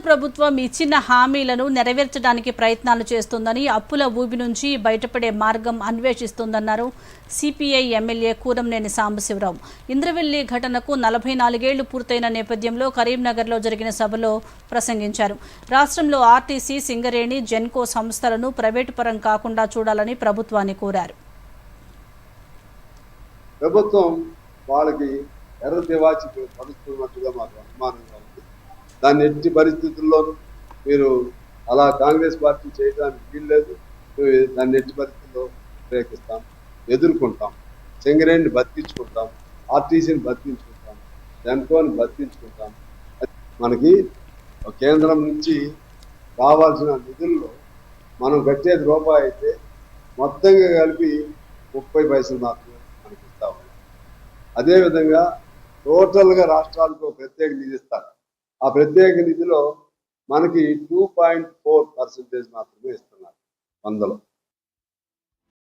ప్రభుత్వం ఇచ్చిన హామీలను నెరవేర్చడానికి ప్రయత్నాలు చేస్తుందని, అప్పుల ఊబి నుంచి బయటపడే మార్గం అన్వేషిస్తుందన్నారు సిపిఐ ఎమ్మెల్యే కూరంనేని సాంబశివరావు. ఇంద్రవెల్లి ఘటనకు 44 ఏళ్లు పూర్తయిన నేపథ్యంలో కరీంనగర్లో జరిగిన సభలో ప్రసంగించారు. రాష్ట్రంలో ఆర్టీసీ, సింగరేణి, జెన్కో సంస్థలను ప్రైవేటు పరం కాకుండా చూడాలని ప్రభుత్వాన్ని కోరారు. ప్రభుత్వం వాళ్ళకి ఎర్ర తివాచి పరుస్తున్నట్టుగా మాకు అనుమానంగా ఉంది. దాన్ని ఎట్టి పరిస్థితుల్లోనూ మీరు అలా కాంగ్రెస్ పార్టీ చేయడానికి వీల్లేదు. దాన్ని ఎట్టి పరిస్థితుల్లో వ్యతిరేకిస్తాం, ఎదుర్కొంటాం. సింగరేణిని బతికించుకుంటాం, ఆర్టీసీని బతికించుకుంటాం, జెన్కోని బతికించుకుంటాం. మనకి కేంద్రం నుంచి రావాల్సిన నిధుల్లో మనం కట్టేది రూపాయి అయితే మొత్తంగా కలిపి 30 పైసలు మాత్రమే మనకి ఇస్తాము. అదేవిధంగా టోటల్గా రాష్ట్రాలకు ప్రత్యేక నిధి ఇస్తారు. ఆ ప్రత్యేక నిధిలో మనకి 2.4% మాత్రమే ఇస్తున్నారు 100లో.